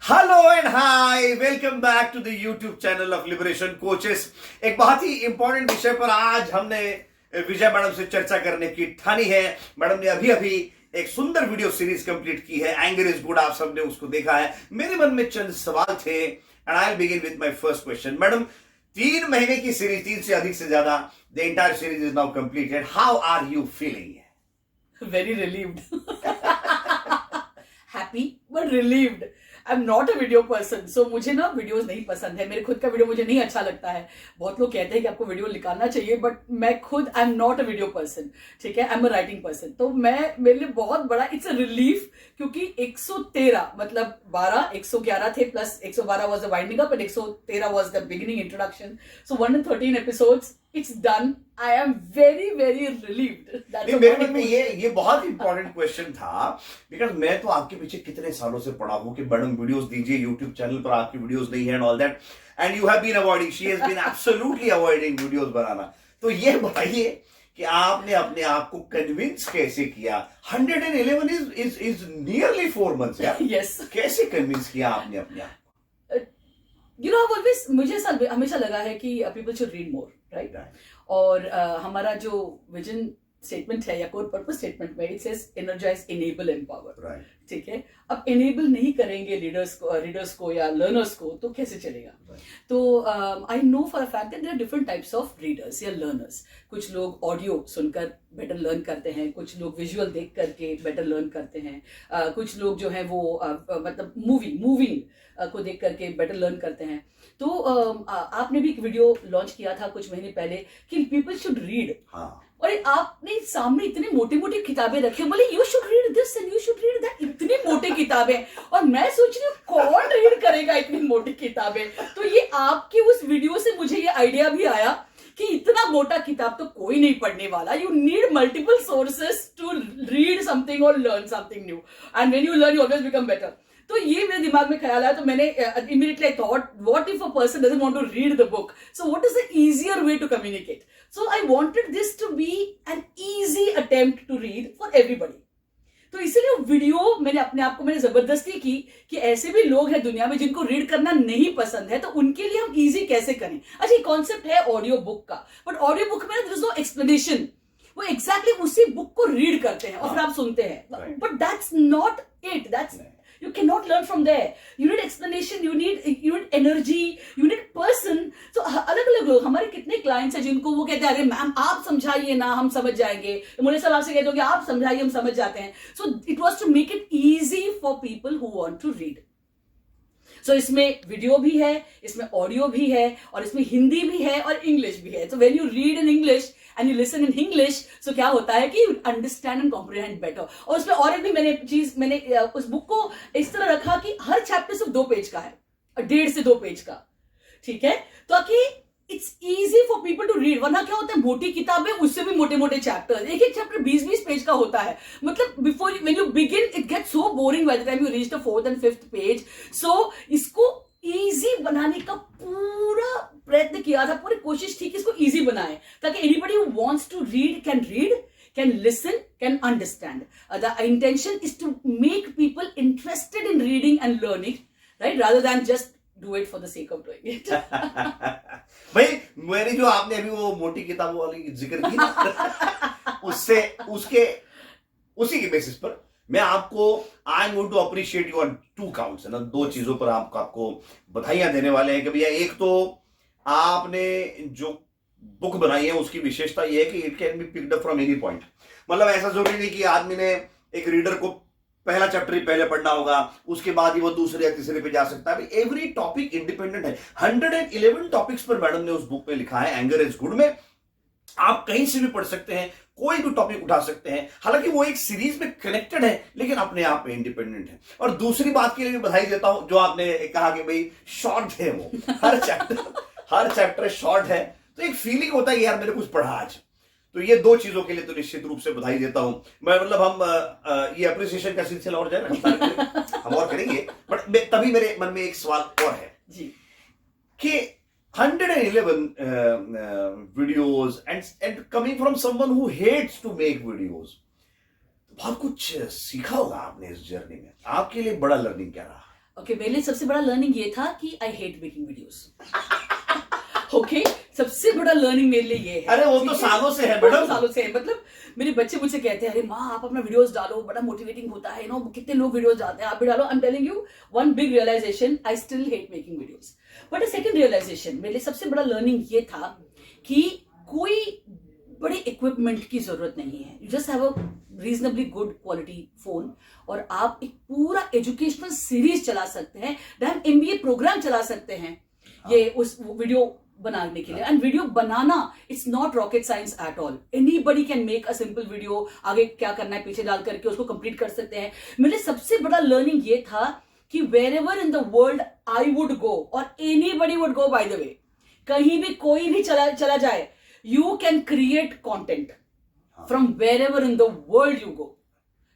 Hello and hi, welcome back to the YouTube channel of liberation coaches. एक बहुत ही important विषय पर आज हमने विजय मैडम से चर्चा करने की ठानी है। मैडम ने अभी अभी एक सुंदर वीडियो सीरीज कंप्लीट की है, एंगर इज गुड। आप सबने उसको देखा है। मेरे मन में चंद सवाल थे and I will begin with my first question. Madam, 3 महीने की सीरीज, 3 से अधिक से ज्यादा, the entire series is now completed. How are you feeling? Very relieved. Happy but relieved. I'm not a video person, so मुझे ना videos नहीं पसंद है। मेरे खुद का वीडियो मुझे नहीं अच्छा लगता है। बहुत लोग कहते हैं कि आपको वीडियो निकालना चाहिए, बट मैं खुद आई am not a video person, ठीक है। I am a writing person. तो मेरे लिए बहुत बड़ा इट्स अ रिलीफ, क्योंकि 113 मतलब 12 111 थे, plus 112 was the winding up and 113 was the beginning introduction. So 113 episodes, it's done. I am very very relieved. मेरे मन में ये बहुत इंपॉर्टेंट क्वेश्चन था, बिकॉज मैं तो आपके पीछे कितने सालों से पड़ा हूं कि मैडम वीडियोस दीजिए, यूट्यूब चैनल पर आपकी वीडियोस नहीं है and all that, and you have been avoiding, she has been absolutely avoiding videos बनाना। तो ये बताइए कि आपने अपने आप को कन्विंस कैसे किया? 111 इज नियरली 4 मंथ्स यार। यस। कैसे कन्विंस किया आपने अपने आप? ऑलवेज मुझे ऐसा हमेशा लगा है कि people should read more, right. और हमारा जो विजन स्टेटमेंट है या कोर पर्पस स्टेटमेंट में, it says energize, enable, empower, ठीक है। अब इनेबल नहीं करेंगे रीडर्स को या लर्नर्स को, तो कैसे चलेगा? तो I know for a fact that there are different types of readers या लर्नर्स। कुछ लोग ऑडियो सुनकर बेटर लर्न करते हैं, कुछ लोग विजुअल देख करके बेटर लर्न करते हैं, कुछ लोग जो है वो मतलब मूविंग को देख करके बेटर लर्न करते हैं। तो आपने भी एक वीडियो लॉन्च किया था कुछ महीने पहले कि पीपल शुड रीड। और आपने सामने इतनी मोटी मोटी किताबें रखी, बोले you should read this and you should read that. इतनी मोटी किताबें, और मैं सोच रही हूँ कौन रीड करेगा इतनी मोटी किताबें। तो ये आपकी उस वीडियो से मुझे ये आइडिया भी आया कि इतना मोटा किताब तो कोई नहीं पढ़ने वाला। You need multiple sources to read something और learn something new, and when you learn you always become better. तो ये मेरे दिमाग में ख्याल आया, तो मैंने immediately I thought, what if a person doesn't want to read the book? So what is the easier way to communicate? So I wanted this to be an easy attempt to read for everybody. तो इसीलिए video मैंने अपने आप को जबरदस्ती की कि ऐसे भी लोग हैं दुनिया में जिनको रीड करना नहीं पसंद है, तो उनके लिए हम इजी कैसे करें। अच्छा, कॉन्सेप्ट है ऑडियो बुक का, बट ऑडियो बुक में देयर इज नो एक्सप्लेनेशन। वो एग्जैक्टली उसी बुक को रीड करते हैं और फिर आप सुनते हैं, but that's not it. That's you cannot learn from there. You need explanation, you need energy, you need person. So अलग अलग लोग, हमारे कितने क्लाइंट्स हैं जिनको वो कहते हैं अरे मैम आप समझाइए ना, हम समझ जाएंगे। मुझे सब आपसे कहते हो कि आप समझाइए, हम समझ जाते हैं। So it was to make it easy for people who want to read. So इसमें वीडियो भी है, इसमें ऑडियो भी है, और इसमें हिंदी भी है और इंग्लिश भी है। So when you read in English and you listen in English, so क्या होता है कि you understand and comprehend better. और उसमें और एक भी मैंने उस बुक को इस तरह रखा कि हर चैप्टर सिर्फ 2 पेज का है, 1.5 से 2 पेज का, ठीक है, ताकि it's easy for people to read. वरना क्या होता है, मोटी किताबें, उससे भी मोटे मोटे चैप्टर, एक एक चैप्टर 20-20 पेज का होता है। मतलब before when you begin it gets so boring by the time you reach the 4th and 5th page. So इसको इजी बनाने का पूरा प्रयत्न किया था, पूरी कोशिश थी कि इसको इजी बनाए, ताकि anybody who wants to read, can listen, can understand. The intention is to make people interested in reading and learning, right, rather than just do it for the sake of doing it. भाई, मेरी जो आपने अभी वो मोटी किताबों वाली जिक्र की ना, उसी के बेसिस पर मैं आपको I am going to appreciate you on 2 counts, है ना। 2 चीजों पर आपको बधाइयां देने वाले हैं कि भैया, एक तो आपने जो बुक बनाई है उसकी विशेषता यह है कि it can be picked up from any point. मतलब ऐसा जरूरी नहीं कि आदमी ने एक रीडर को पहला चैप्टर ही पहले पढ़ना होगा, उसके बाद ही वो दूसरे या तीसरे पे जा सकता है। एवरी टॉपिक इंडिपेंडेंट है। 111 टॉपिक्स पर मैडम ने उस बुक में लिखा है, एंगर इज गुड में। आप कहीं से भी पढ़ सकते हैं, कोई भी टॉपिक उठा सकते हैं। हालांकि वो एक सीरीज में कनेक्टेड है, लेकिन अपने आप में इंडिपेंडेंट है। और दूसरी बात के लिए बधाई देता हूं, जो आपने कहा कि भाई शॉर्ट है, वो हर चैप्टर शॉर्ट है, तो एक फीलिंग होता है कि यार मैंने कुछ पढ़ा आज। तो ये 2 चीजों के लिए तो निश्चित रूप से बधाई देता हूं मैं। मतलब हम ये अप्रिसिएशन का सिलसिला और जाए ना, हम और करेंगे, बट तभी मेरे मन में एक सवाल और है जी कि 111 videos and coming from someone who hates to make videos, बहुत कुछ सीखा होगा आपने इस जर्नी में। आपके लिए बड़ा लर्निंग क्या रहा? ओके, मेरे लिए सबसे बड़ा लर्निंग ये था कि I hate making videos. Okay, सबसे बड़ा लर्निंग मेरे लिए ये है। अरे वो तो सालों से है मैडम, सालों से है। मतलब मेरे बच्चे मुझसे कहते हैं, अरे माँ आप अपना वीडियोस डालो, बड़ा मोटिवेटिंग होता है, नो कितने लोग वीडियोस डालते हैं, आप भी डालो। I am telling you one big realization, I still hate making videos. But a second realization, मेरे लिए सबसे बड़ा लर्निंग ये था कि कोई बड़े इक्विपमेंट की जरूरत नहीं है। You just have a reasonably good quality phone और आप एक पूरा एजुकेशनल सीरीज चला सकते हैं, डैम MBA प्रोग्राम चला सकते हैं ये उस वीडियो बनाने के लिए। And video banana it's not rocket science at all, anybody can make a simple video, आगे क्या करना है पीछे डाल करके उसको कंप्लीट कर सकते हैं। मेरे सबसे बड़ा लर्निंग ये था कि wherever in the world I would go और anybody would go, by the way, कहीं भी कोई भी चला जाए, you can create content from wherever in the world you go.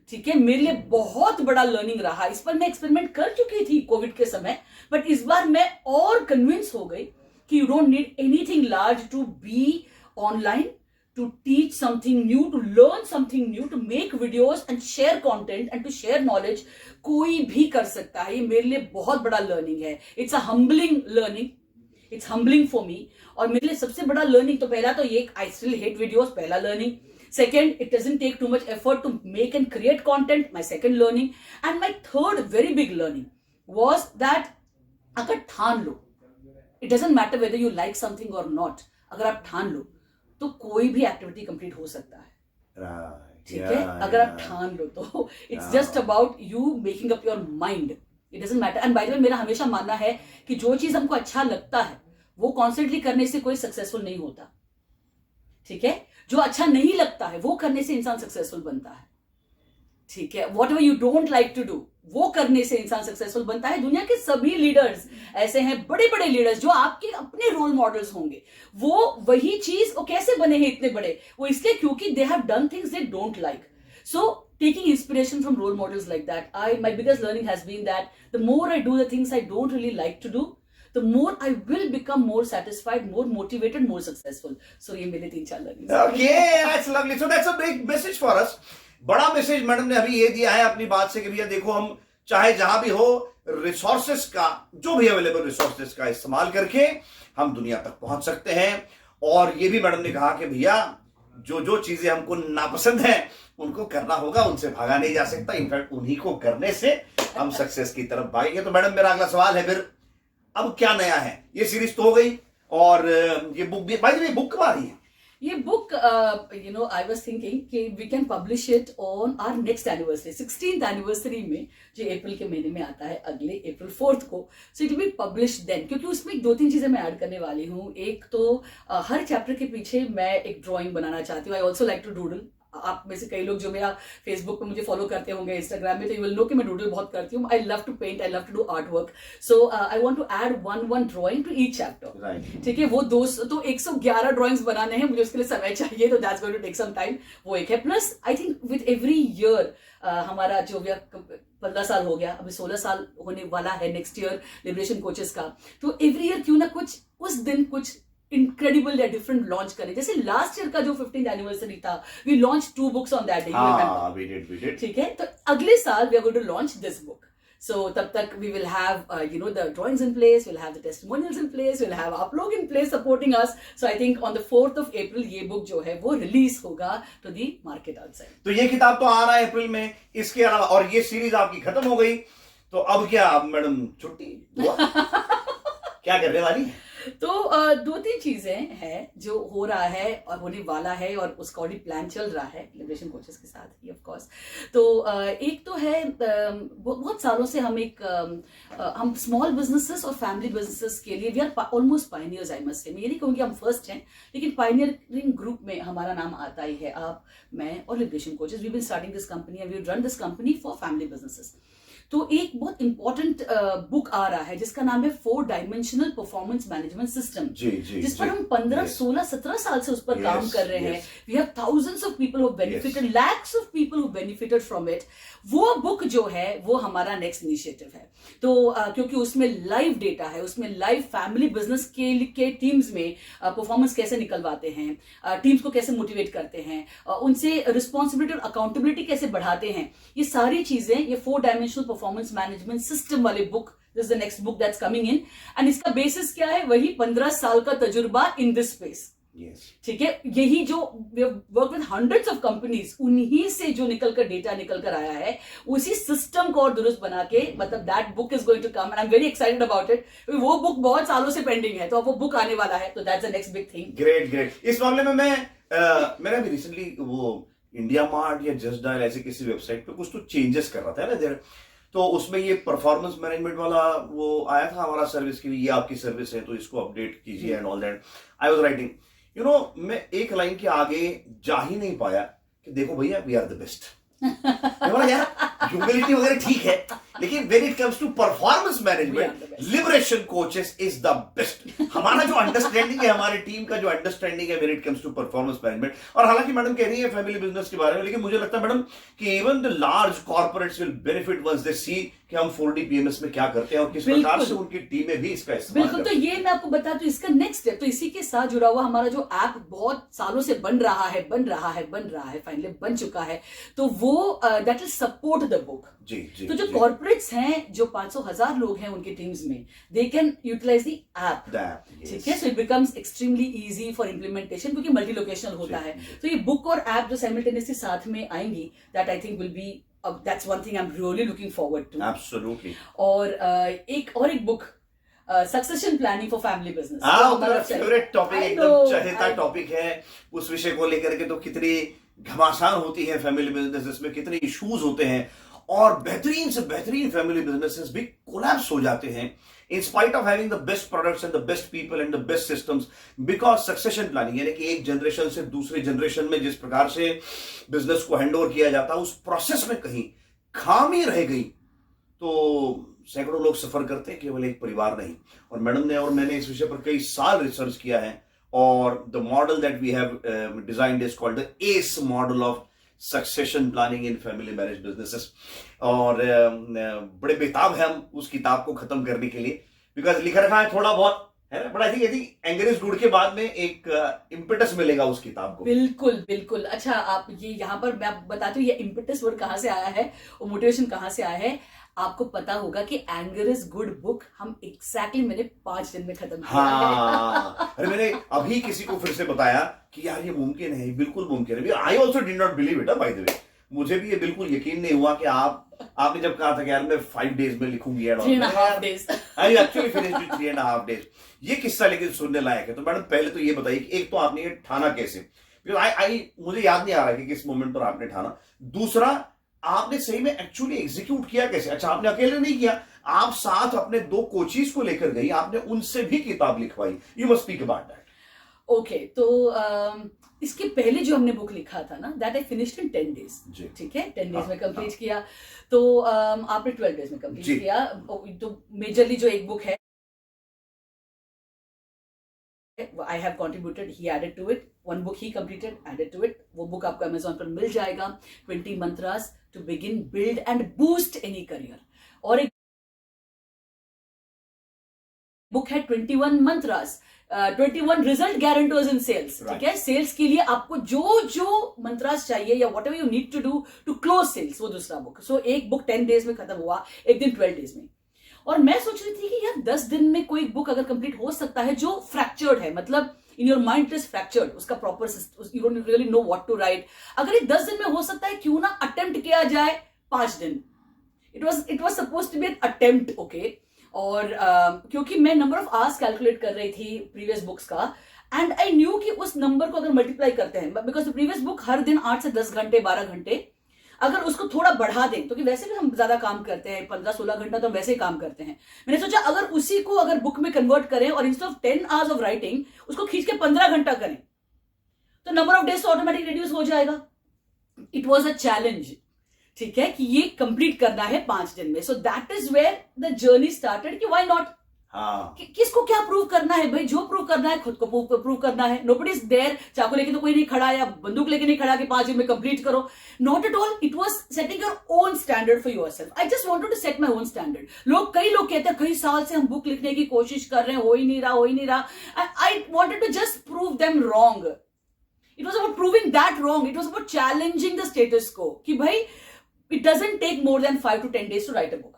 ठीक है, मेरे लिए बहुत बड़ा लर्निंग रहा। इस पर मैं एक्सपेरिमेंट कर चुकी थी कोविड के समय, बट इस बार मैं और कन्विंस हो गई कि you don't need anything large to be online, to teach something new, to learn something new, to make videos and share content and to share knowledge. कोई भी कर सकता है। ये मेरे लिए बहुत बड़ा लर्निंग है। It's a humbling learning, it's humbling for me. और मेरे लिए सबसे बड़ा लर्निंग तो पहला तो ये, आई स्टिल हेट वीडियोस, पहला learning. Second, it doesn't take too much effort to make and create content, my second learning. And my third very big learning was that अगर ठान लो, it doesn't matter whether you like something or not, अगर आप ठान लो तो कोई भी activity complete हो सकता है। ठीक है, अगर आप ठान लो तो it's just about you making up your mind, it doesn't matter. And bye the वे, मेरा हमेशा मानना है कि जो चीज हमको अच्छा लगता है वो कॉन्स्टेंटली करने से कोई सक्सेसफुल नहीं होता। ठीक है, जो अच्छा नहीं लगता है वो करने से इंसान सक्सेसफुल बनता है। ठीक है, whatever you don't like to do वो करने से इंसान सक्सेसफुल बनता है। दुनिया के सभी लीडर्स ऐसे हैं, बड़े बड़े लीडर्स जो आपके अपने रोल मॉडल्स होंगे, वो वही चीज, वो कैसे बने हैं इतने बड़े, वो इसलिए क्योंकि they have done things they don't like. So taking inspiration from role models like that, my biggest learning has been that the more I do the things I don't really like to do, the more I will become more satisfied, more motivated, more successful. So ये मेरे 3-4 learnings। Okay, that's lovely. So that's a big message for us. बड़ा message madam ने अभी ये दिया है अपनी बात से कि भैया देखो, हम चाहे जहां भी हो, रिसोर्सेस का, जो भी अवेलेबल रिसोर्सेस का इस्तेमाल करके हम दुनिया तक पहुंच सकते हैं। और ये भी मैडम ने कहा कि भैया जो जो चीजें हमको नापसंद हैं उनको करना होगा, उनसे भागा नहीं जा सकता, इनफैक्ट उन्हीं को करने से हम सक्सेस की तरफ भागेंगे। तो मैडम मेरा अगला सवाल है फिर, अब क्या नया है? ये सीरीज तो हो गई और ये बुक भी, भाई ये बुक कब आ रही है? ये book you know I was thinking कि we can publish it on our next anniversary, 16th anniversary में, जो अप्रैल के महीने में आता है, अगले April 4th को। So it will be publish then, क्योंकि उसमें 2-3 चीजें मैं ऐड करने वाली हूँ। एक तो हर चैप्टर के पीछे मैं एक ड्राइंग बनाना चाहती हूँ। I also like to doodle. आप में से कई लोग जो मेरा फेसबुक पे मुझे फॉलो करते होंगे, इंस्टाग्राम में, तो यू विल नो कि मैं डूडल बहुत करती हूँ। I love to paint, I love to do art work. So I want to add one drawing to each chapter. ठीक है, वो 111 ड्राइंग्स बनाने हैं मुझे, उसके लिए समय चाहिए, तो that's going to take some time. वो एक है। Plus I think with every year हमारा जो 15 साल हो गया, अभी 16 साल होने वाला है नेक्स्ट ईयर लिबरेशन कोचेस का, तो एवरी ईयर क्यों ना कुछ उस दिन कुछ इनक्रेडिबल या डिफरेंट लॉन्च करें। जैसे लास्ट ईयर का जो 15th एनिवर्सरी था, we launch 2 books on that day. we did. ठीक है, तो अगले साल we are going to launch this book. So तब तक we will have you know the drawings in place, will have the testimonials in place, will have आप लोग in place supporting us. So I think on the 4th of April ये book जो है वो release होगा to the market outside. तो ये किताब तो आ रहा है अप्रैल में, इसके अलावा, और ये सीरीज आपकी खत्म हो गई, तो अब क्या मैडम छुट्टी क्या करने वाली है? तो 2-3 चीजें हैं जो हो रहा है और होने वाला है, और उसका ऑलरेडी प्लान चल रहा है लिबरेशन कोचेस के साथ ही, ऑफ कोर्स। तो एक तो है, बहुत सालों से हम स्मॉल बिजनेसेस और फैमिली बिजनेसेस के लिए we are almost pioneers, I must say. मैं ये नहीं कहूँगी हम फर्स्ट हैं, लेकिन पायनियरिंग ग्रुप में हमारा नाम आता ही है। आप, मैं और liberation coaches, we been starting this company and we run this company for family businesses. तो एक बहुत इंपॉर्टेंट बुक आ रहा है जिसका नाम है 4 Dimensional Performance Management System, जिस पर हम 15, 16, 17 साल से उस पर काम कर रहे हैं। We have thousands of people who benefited, lakhs of people who benefited from it। वो बुक जो है वो हमारा नेक्स्ट इनिशिएटिव है। तो क्योंकि उसमें लाइव डेटा है, उसमें लाइव फैमिली बिजनेस के टीम्स में परफॉर्मेंस कैसे निकलवाते हैं, टीम्स को कैसे मोटिवेट करते हैं, उनसे रिस्पॉन्सिबिलिटी और अकाउंटेबिलिटी कैसे बढ़ाते हैं, ये सारी चीजें, ये 4 Dimensional परफॉर्मेंस मैनेजमेंट सिस्टम वाले book, this is the next book that's coming in, and इसका बेसिस क्या है? वही 15 साल का तजुर्बा इन दिस स्पेस। ठीक है, यही जो work with hundreds of companies, उन्हीं से जो निकलकर डेटा निकल कर आया है, उसी सिस्टम को और दुरुस्त बना के, मतलब that book is going to come and I am very excited about it. वो बुक बहुत सालों से पेंडिंग है, तो अब वो बुक आने वाला है, तो that's the next big thing. Great great. इस मामले में मैंने अभी रिसेंटली वो इंडिया मार्ट या जस्ट डायल ऐसे किसी वेबसाइट पे कुछ तो चेंजेस कर रहा था ना देर, तो उसमें ये परफॉर्मेंस मैनेजमेंट वाला वो आया था हमारा सर्विस के लिए, ये आपकी सर्विस है तो इसको अपडेट कीजिए and all that. I was writing, you know, मैं एक लाइन के आगे जा ही नहीं पाया कि देखो भैया वी आर द बेस्ट। यार ह्यूमिलिटी वगैरह ठीक है, लेकिन when it comes to performance management, liberation coaches is the best. हमारा जो अंडरस्टैंडिंग है, हमारी टीम का जो अंडरस्टैंडिंग है when it comes to performance management, और हालांकि मैडम कह रही है फैमिली बिजनेस के बारे में, लेकिन मुझे लगता है मैडम कि even the large corporates will benefit once they see कि हम 4D PMS में क्या करते हैं और किस प्रकार से उनकी टीमें भी इसका इस्तेमाल बिल्कुल। तो ये मैं आपको बता दूं, इसका नेक्स्ट स्टेप, तो इसी के साथ जुड़ा हुआ हमारा जो ऐप बहुत सालों से बन रहा है, फाइनली बन चुका है, तो वो that will support the book. जी, तो जो कॉर्पोरेट्स हैं, जो 500,000 लोग हैं उनकी टीम्स में, they can utilize the app. ठीक है, so it becomes extremely easy for implementation, क्योंकि मल्टी लोकेशनल होता है। तो ये बुक और ऐप जो साइमल्टेनियसली साथ में आएंगी, that I think will be, that's one thing I'm really looking forward to. Absolutely. और एक book, succession planning for family business, हमारा फेवरेट टॉपिक, एकदम चहेता टॉपिक है। उस विषय को लेकर के तो कितनी घमासान होती है फैमिली बिजनेसेस में, कितने इश्यूज होते हैं, और बेहतरीन से बेहतरीन फैमिली बिजनेसेस भी कोलैप्स हो जाते हैं in spite of having the best products and the best people and the best systems, because succession planning यानी कि एक जनरेशन से दूसरे जनरेशन में जिस प्रकार से बिजनेस को हैंडओवर किया जाता है, उस प्रोसेस में कहीं खामी रह गई तो सैकड़ों लोग सफर करते हैं, केवल एक परिवार नहीं। और मैडम ने और मैंने इस विषय पर कई साल रिसर्च किया है, और the model that we have designed is called the ACE model of succession planning in family manage businesses. और बड़े बेताब है हम उस किताब को खत्म करने के लिए, बिकॉज लिखा रखा है थोड़ा बहुत है ना, but I think anger is good के बाद में एक इम्पेटस मिलेगा उस किताब को। बिल्कुल। अच्छा, आप ये यहाँ पर मैं बताती हूँ, ये इम्पेटस वर्ड कहाँ से आया है और मोटिवेशन कहाँ से आया है। आपको पता होगा कि एंगर इज गुड बुक हम एग्जैक्टली मैंने 5 दिन में खत्म किया है। अरे मैंने अभी किसी को फिर से बताया कि यार ये मुमकिन है, बिल्कुल मुमकिन है। I also did not believe it, bye the वे, मुझे भी ये बिल्कुल यकीन नहीं हुआ कि आपने जब कहा था कि यार मैं 5 डेज में लिखूंगी, 3.5 days, I actually finished with 3.5 days। ये किस्सा लेकिन सुनने लायक है। तो मैडम पहले तो ये बताइए कि एक तो आपने ये ठाना कैसे, मुझे याद नहीं आ रहा कि किस मोमेंट पर आपने ठाना। दूसरा, आपने सही में एक्चुअली एग्जीक्यूट किया कैसे? अच्छा, आपने अकेले नहीं किया, आप साथ अपने 2 कोचीज को लेकर गई, आपने उनसे भी किताब लिखवाई। You must speak about that. Okay, तो इसके पहले जो हमने बुक लिखा था ना, that I finished in 10 days। ठीक है, 10 days में कंप्लीट किया। तो आपने 12 days में कंप्लीट किया। तो मेजरली जो एक बुक है, I have contributed, he added to it. One book he completed, added to it. वो बुक आपको Amazon पर मिल जाएगा, 20 mantras to begin, build and boost any career। और एक बुक है 21 mantras, 21 रिजल्ट गारंटर्स इन सेल्स। ठीक है, सेल्स के लिए आपको जो मंत्रास चाहिए या whatever you need to do to close sales, वो दूसरा बुक। सो एक बुक 10 days में खत्म हुआ, एक दिन 12 days में। और मैं सोच रही थी कि यार 10 दिन में कोई बुक अगर कंप्लीट हो सकता है जो फ्रैक्चर्ड है, मतलब in your mind is fractured, उसका proper you don't really know what to write, अगर ये 10 दिन में हो सकता है, क्यों ना अटेम्प्ट किया जाए 5 दिन। It was supposed to be an attempt, okay. और क्योंकि मैं नंबर ऑफ आवर्स कैलकुलेट कर रही थी प्रीवियस बुक्स का, एंड आई न्यू कि उस नंबर को अगर मल्टीप्लाई करते हैं, बिकॉज प्रीवियस बुक हर दिन 8 से 10 घंटे 12 घंटे, अगर उसको थोड़ा बढ़ा दें, क्योंकि वैसे भी हम ज्यादा काम करते हैं, 15-16 घंटा तो हम वैसे ही काम करते हैं। मैंने सोचा अगर उसी को अगर बुक में कन्वर्ट करें और instead of 10 hours of writing उसको खींच के 15 घंटा करें, तो number of days automatic reduce हो जाएगा। इट वॉज अ चैलेंज, ठीक है, कि ये कंप्लीट करना है 5 दिन में। So that is where the journey started, कि व्हाई नॉट। किसको क्या प्रूव करना है भाई? जो प्रूव करना है खुद को प्रूव करना है। नोबडी इज देयर, चाकू लेके तो कोई नहीं खड़ा या बंदूक लेके नहीं खड़ा कि 5 दिन में कंप्लीट करो। Not at all, it was setting your own standard for yourself. I just wanted to set my own standard. कई लोग कहते हैं कई साल से हम बुक लिखने की कोशिश कर रहे हैं, हो ही नहीं रहा। I wanted to just prove them wrong. It was about proving that wrong. It was about challenging the status quo, कि भाई it doesn't take more than 5 to 10 days to write a book.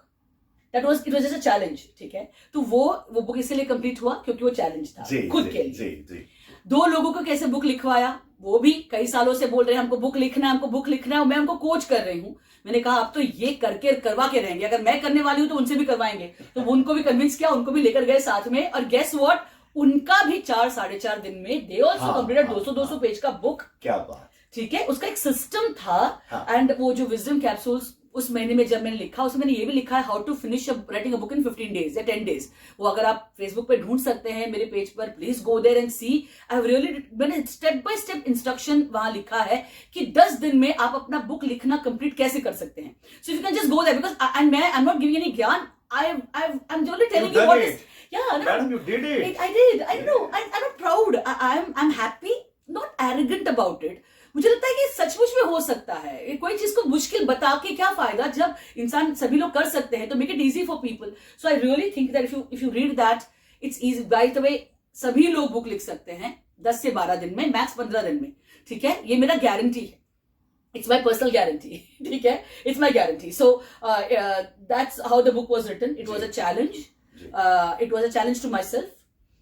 It was just a challenge. ठीक है, तो वो book इसलिए complete हुआ क्योंकि वो चैलेंज था खुद के लिए. 2 लोगों को कैसे बुक लिखवाया, वो भी कई सालों से बोल रहे हैं हमको बुक लिखना है, हमको बुक लिखना है. मैं उनको कोच कर रही हूँ. मैंने कहा अब तो ये करवा के रहेंगे, अगर मैं करने वाली हूं तो उनसे भी करवाएंगे. तो उनको भी कन्विंस किया, उनको भी लेकर गए साथ में, और गेस व्हाट, उनका भी 4-4.5 दिन में दे ऑल्सो कंप्लीटेड 200 पेज का बुक. क्या बात. ठीक है, उसका एक सिस्टम था. एंड वो जो विजडम कैप्सूल्स उस महीने में जब मैंने लिखा, उसमें मैंने ये भी लिखा है how to finish writing a book in 15 days या 10 days. वो अगर आप फेसबुक पे ढूंढ सकते हैं मेरे पेज पर, please go there and see. I have really, मैंने स्टेप बाय स्टेप इंस्ट्रक्शन वहां लिखा है कि 10 दिन में आप अपना बुक लिखना कंप्लीट कैसे कर सकते हैं. So you can just go there, because and मैं I am not giving any gyan. I'm only telling you what is. Yeah, no, Madam, you did it. I did. I know. I'm not proud. I'm happy, not arrogant about it. मुझे लगता है कि सचमुच में हो सकता है. कोई चीज को मुश्किल बता के क्या फायदा, जब इंसान सभी लोग कर सकते हैं. तो make it easy for people. So I really think that if you read that, it's easy. Bye the वे, सभी लोग बुक लिख सकते हैं 10 से 12 दिन में, मैक्स 15 दिन में. ठीक है, ये मेरा गारंटी है. It's my personal guarantee. ठीक है, it's my guarantee. So that's how the book was written. It was a challenge. It was a challenge to myself.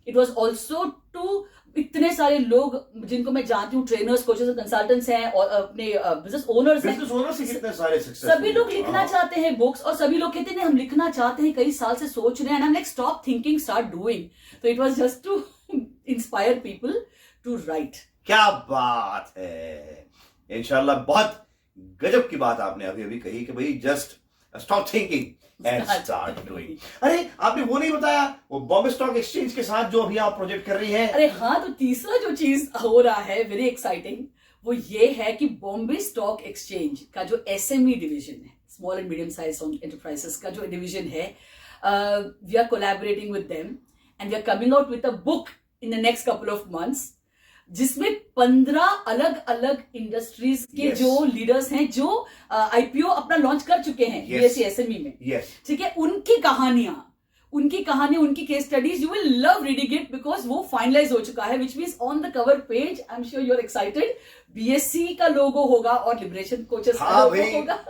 It was also to इतने सारे लोग जिनको मैं जानती हूँ, ट्रेनर्स, कोचेस, कंसल्टेंट्स हैं, और अपने बिजनेस ओनर्स हैं. कितने सारे सक्सेस. सभी लोग लिखना चाहते हैं बुक्स, और सभी लोग कहते हैं हम लिखना चाहते हैं, कई साल से सोच रहे हैं. And like stop thinking, start doing. तो it was just to inspire people to write. क्या बात है. इंशाल्लाह बहुत गजब की बात आपने अभी कही कि भाई just stop thinking and start doing. अरे आपने वो नहीं बताया, वो बॉम्बे स्टॉक एक्सचेंज के साथ जो अभी आप प्रोजेक्ट कर रही हैं. अरे हाँ, तो तीसरा जो चीज हो रहा है वेरी एक्साइटिंग, वो ये है कि बॉम्बे स्टॉक एक्सचेंज का जो एसएमई डिवीजन है, small and medium size enterprises का जो डिवीजन है, we are collaborating with them and we are coming out with a book in the next couple of months, जिसमें 15 अलग अलग इंडस्ट्रीज के जो लीडर्स हैं, जो आईपीओ अपना लॉन्च कर चुके हैं बीएसई एसएमई में. ठीक है, उनकी कहानियां, उनकी case studies, you will love reading it, because वो फाइनलाइज हो चुका है, which means on the cover page I am sure you are excited. BSE का लोगो होगा और लिबरेशन कोचेस का लोगो होगा.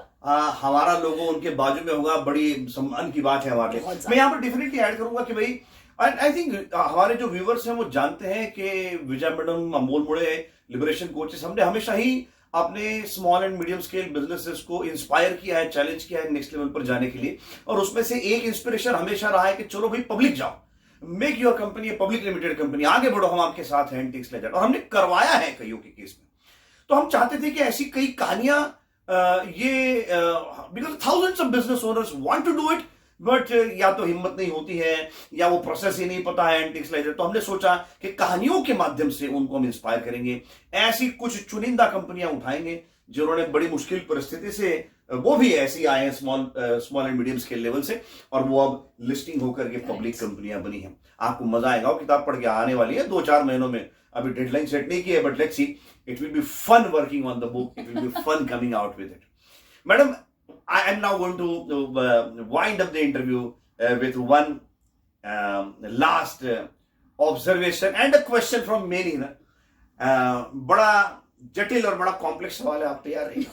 हमारा लोगो उनके बाजू में होगा. बड़ी सम्मान की बात है हमारे लिए. मैं यहाँ पर डेफिनेटली ऐड करूंगा कि भाई, आई थिंक हमारे जो व्यूवर्स हैं वो जानते हैं कि विजय मैडम, अमोल मुड़े, लिबरेशन कोचेस, हमने हमेशा ही अपने small and medium scale businesses को इंस्पायर किया है, चैलेंज किया है नेक्स्ट लेवल पर जाने के लिए. और उसमें से एक इंस्पिरेशन हमेशा रहा है कि चलो भाई पब्लिक जाओ, make your company a public limited company, आगे बढ़ो, हम आपके साथ हैं, टेक्स लेजर. और हमने करवाया है कईयों के केस में. तो हम चाहते थे कि ऐसी कई कहानियां, ये because thousands of business owners want to do it, but या तो हिम्मत नहीं होती है या वो प्रोसेस ही नहीं पता है एंटिक्स लेजर. तो हमने सोचा कि कहानियों के माध्यम से उनको हम इंस्पायर करेंगे. ऐसी कुछ चुनिंदा कंपनियां उठाएंगे जिन्होंने बड़ी मुश्किल परिस्थिति से, वो भी ऐसी आए हैं small and medium scale level से, और वो अब लिस्टिंग होकर के पब्लिक कंपनियां बनी हैं. आपको मजा आएगा. वो किताब पढ़ के आने वाली है 2-4 महीनों में. अभी डेडलाइन सेट नहीं की है, but let's see, it will be fun working on the book, it will be fun coming out with it. Madam, I am now going to wind up the interview with one last observation and a question from many. बड़ा जटिल और बड़ा complex सवाल है, आप तैयार रहिए.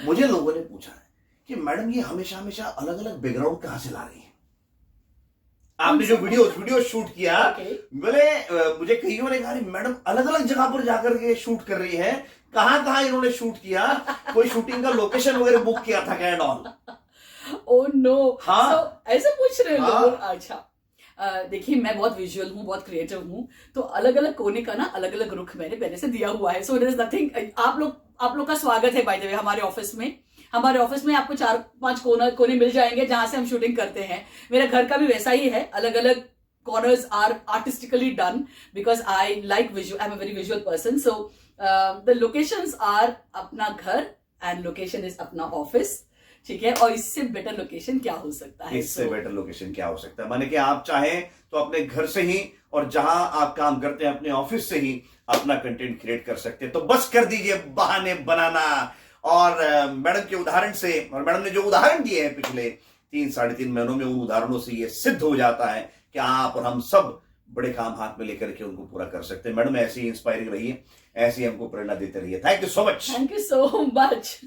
मुझे लोगों ने पूछा है कि मैडम ये हमेशा अलग अलग बैकग्राउंड कहां से ला रही है. आपने जो वीडियो शूट किया, बोले मुझे कईयों ने कहा मैडम अलग अलग जगह पर जाकर के शूट कर रही है, कहां इन्होंने शूट किया, कोई शूटिंग का लोकेशन वगैरह बुक किया था क्या एंड ऑल. Oh no. हाँ, ऐसे पूछ रहे हो लोग. अच्छा, देखिए मैं बहुत विजुअल हूँ, बहुत क्रिएटिव हूँ, तो अलग अलग कोने का ना अलग अलग रुख मैंने पहले से दिया हुआ है. So there is nothing. आप लोग का स्वागत है बाय द वे हमारे ऑफिस में. आपको 4-5 कोने मिल जाएंगे जहां से हम शूटिंग करते हैं. मेरा घर का भी वैसा ही है, अलग अलग corners are artistically done because I like visual. I'm a very visual person. So the locations are अपना घर and location is अपना ऑफिस. ठीक है, और इससे बेटर लोकेशन क्या हो सकता है. इससे बेटर लोकेशन क्या हो सकता है, माने कि आप चाहें तो अपने घर से ही, और जहां आप काम करते हैं अपने ऑफिस से ही अपना कंटेंट क्रिएट कर सकते हैं. तो बस कर दीजिए बहाने बनाना. और मैडम के उदाहरण से, और मैडम ने जो उदाहरण दिए हैं पिछले 3-3.5 महीनों में, उन उदाहरणों से ये सिद्ध हो जाता है कि आप और हम सब बड़े काम हाथ में लेकर के उनको पूरा कर सकते हैं। मैडम ऐसी इंस्पायरिंग रही है, ऐसी हमको प्रेरणा देते रहिए। Thank you so much. Thank you so much.